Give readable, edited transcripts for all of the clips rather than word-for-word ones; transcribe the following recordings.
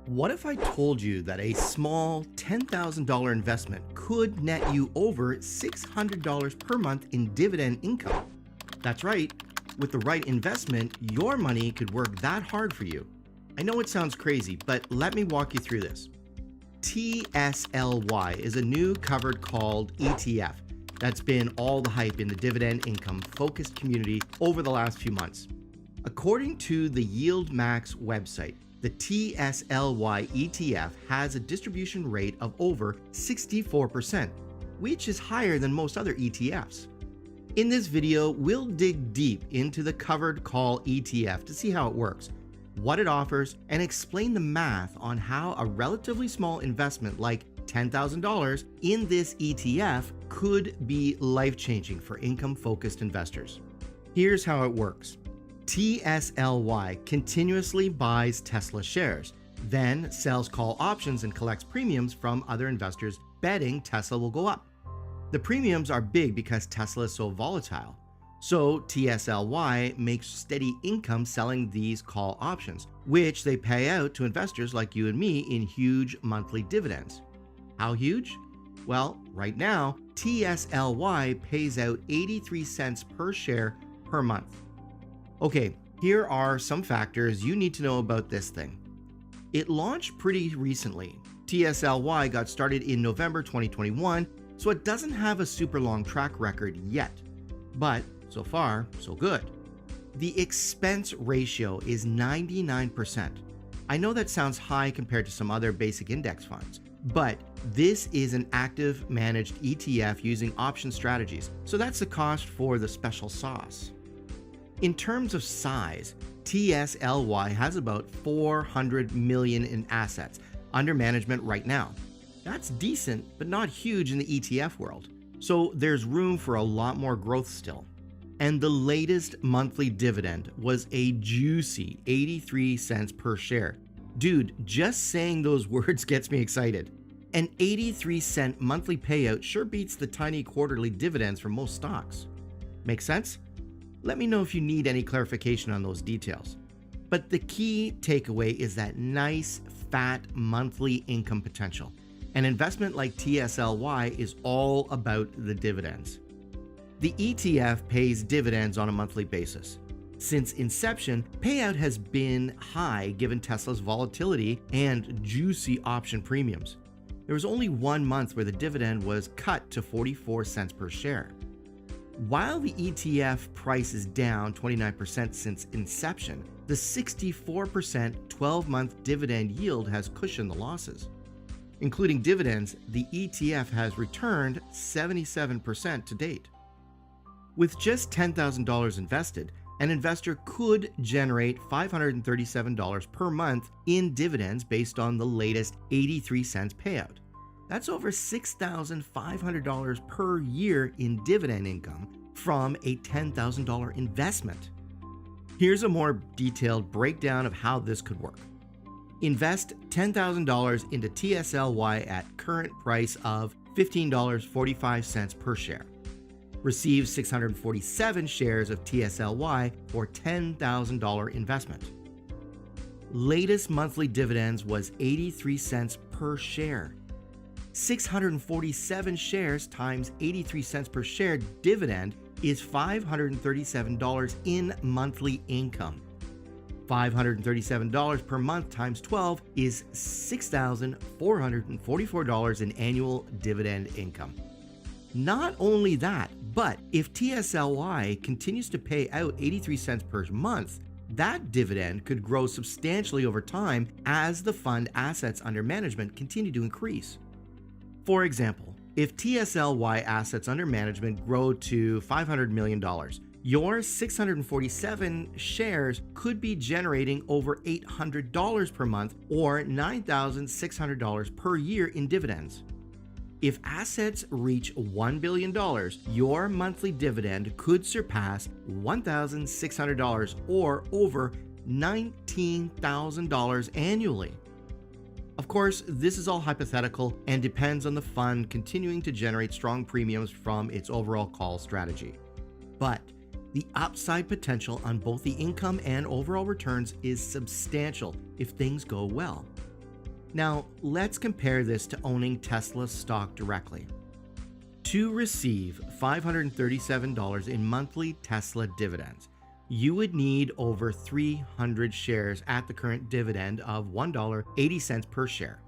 What if I told you that a small $10,000 investment could net you over $600 per month in dividend income? That's right, with the right investment, your money could work that hard for you. I know it sounds crazy, but let me walk you through this. TSLY is a new covered called ETF that's been all the hype in the dividend income focused community over the last few months. According to the YieldMax website, the TSLY ETF has a distribution rate of over 64%, which is higher than most other ETFs. In this video, we'll dig deep into the covered call ETF to see how it works, what it offers, and explain the math on how a relatively small investment like $10,000 in this ETF could be life-changing for income-focused investors. Here's how it works. TSLY continuously buys Tesla shares, then sells call options and collects premiums from other investors betting Tesla will go up. The premiums are big because Tesla is so volatile. So TSLY makes steady income selling these call options, which they pay out to investors like you and me in huge monthly dividends. How huge? Well, right now, TSLY pays out 83 cents per share per month. Okay, here are some factors you need to know about this thing. It launched pretty recently. TSLY got started in November 2021, so it doesn't have a super long track record yet. But so far, so good. The expense ratio is 99%. I know that sounds high compared to some other basic index funds, but this is an active managed ETF using option strategies, so that's the cost for the special sauce. In terms of size, TSLY has about 400 million in assets under management right now. That's decent, but not huge in the ETF world. So there's room for a lot more growth still. And the latest monthly dividend was a juicy 83 cents per share. Dude, just saying those words gets me excited. An 83-cent monthly payout sure beats the tiny quarterly dividends for most stocks. Make sense? Let me know if you need any clarification on those details. But the key takeaway is that nice, fat monthly income potential. An investment like TSLY is all about the dividends. The ETF pays dividends on a monthly basis. Since inception, payout has been high given Tesla's volatility and juicy option premiums. There was only 1 month where the dividend was cut to 44 cents per share. While the ETF price is down 29% since inception, the 64% 12-month dividend yield has cushioned the losses. Including dividends, the ETF has returned 77% to date. With just $10,000 invested, an investor could generate $537 per month in dividends based on the latest 83 cents payout. That's over $6,500 per year in dividend income from a $10,000 investment. Here's a more detailed breakdown of how this could work. Invest $10,000 into TSLY at current price of $15.45 per share. Receive 647 shares of TSLY for $10,000 investment. Latest monthly dividends was 83 cents per share. 647 shares times 83 cents per share dividend is $537 in monthly income. $537 per month times 12 is $6,444 in annual dividend income. Not only that, but if TSLY continues to pay out 83 cents per month, that dividend could grow substantially over time as the fund assets under management continue to increase. For example, if TSLY assets under management grow to $500 million, your 647 shares could be generating over $800 per month or $9,600 per year in dividends. If assets reach $1 billion, your monthly dividend could surpass $1,600 or over $19,000 annually. Of course, this is all hypothetical and depends on the fund continuing to generate strong premiums from its overall call strategy. But the upside potential on both the income and overall returns is substantial if things go well. Now, let's compare this to owning Tesla stock directly. To receive $537 in monthly Tesla dividends, you would need over 300 shares at the current dividend of $1.80 per share.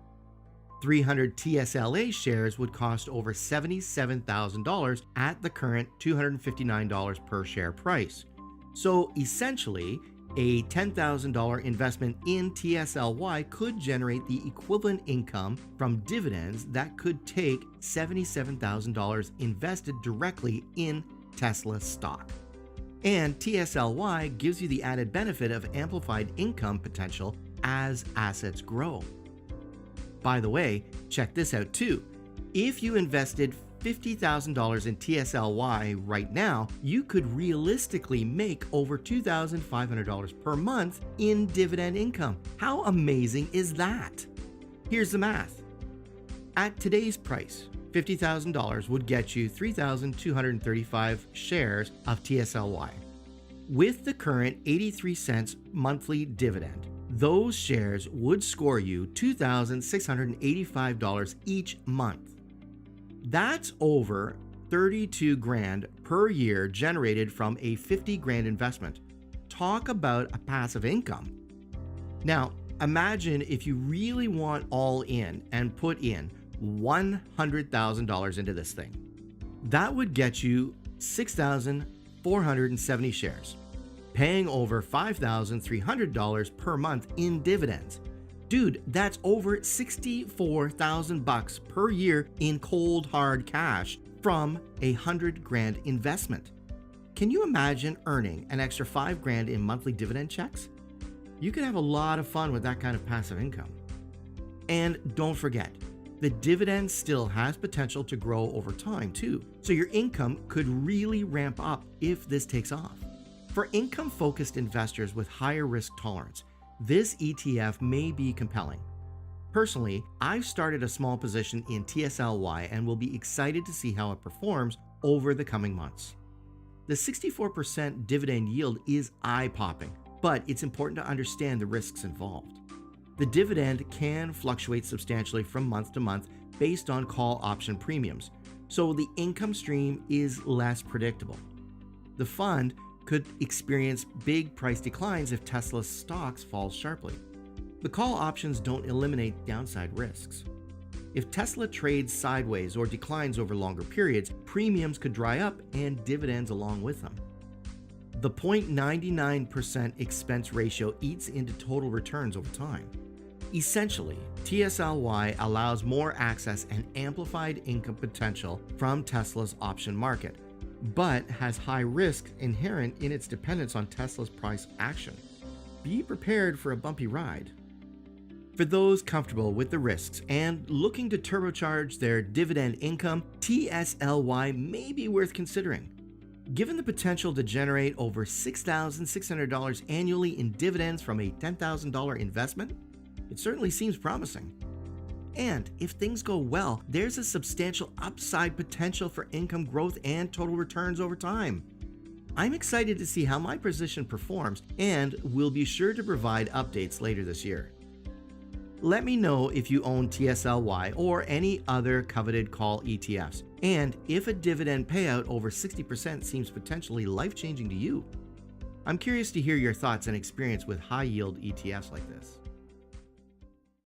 300 TSLA shares would cost over $77,000 at the current $259 per share price. So essentially, a $10,000 investment in TSLY could generate the equivalent income from dividends that could take $77,000 invested directly in Tesla stock. And TSLY gives you the added benefit of amplified income potential as assets grow. By the way, check this out too. If you invested $50,000 in TSLY right now, you could realistically make over $2,500 per month in dividend income. How amazing is that? Here's the math. At today's price, $50,000 would get you 3,235 shares of TSLY. With the current 83 cents monthly dividend, those shares would score you $2,685 each month. That's over 32 grand per year generated from a 50 grand investment. Talk about a passive income. Now, imagine if you really want all in and put in $100,000 into this thing. That would get you 6,470 shares, paying over $5,300 per month in dividends. Dude, that's over $64,000 per year in cold hard cash from a 100 grand investment. Can you imagine earning an extra 5 grand in monthly dividend checks? You can have a lot of fun with that kind of passive income. And don't forget, the dividend still has potential to grow over time too, so your income could really ramp up if this takes off. For income-focused investors with higher risk tolerance, this ETF may be compelling. Personally, I've started a small position in TSLY and will be excited to see how it performs over the coming months. The 64% dividend yield is eye-popping, but it's important to understand the risks involved. The dividend can fluctuate substantially from month to month based on call option premiums, so the income stream is less predictable. The fund could experience big price declines if Tesla's stocks fall sharply. The call options don't eliminate downside risks. If Tesla trades sideways or declines over longer periods, premiums could dry up and dividends along with them. The 0.99% expense ratio eats into total returns over time. Essentially, TSLY allows more access and amplified income potential from Tesla's option market, but has high risk inherent in its dependence on Tesla's price action. Be prepared for a bumpy ride. For those comfortable with the risks and looking to turbocharge their dividend income, TSLY may be worth considering. Given the potential to generate over $6,600 annually in dividends from a $10,000 investment, it certainly seems promising. And if things go well, there's a substantial upside potential for income growth and total returns over time. I'm excited to see how my position performs and will be sure to provide updates later this year. Let me know if you own TSLY or any other coveted call ETFs, and if a dividend payout over 60% seems potentially life-changing to you. I'm curious to hear your thoughts and experience with high-yield ETFs like this.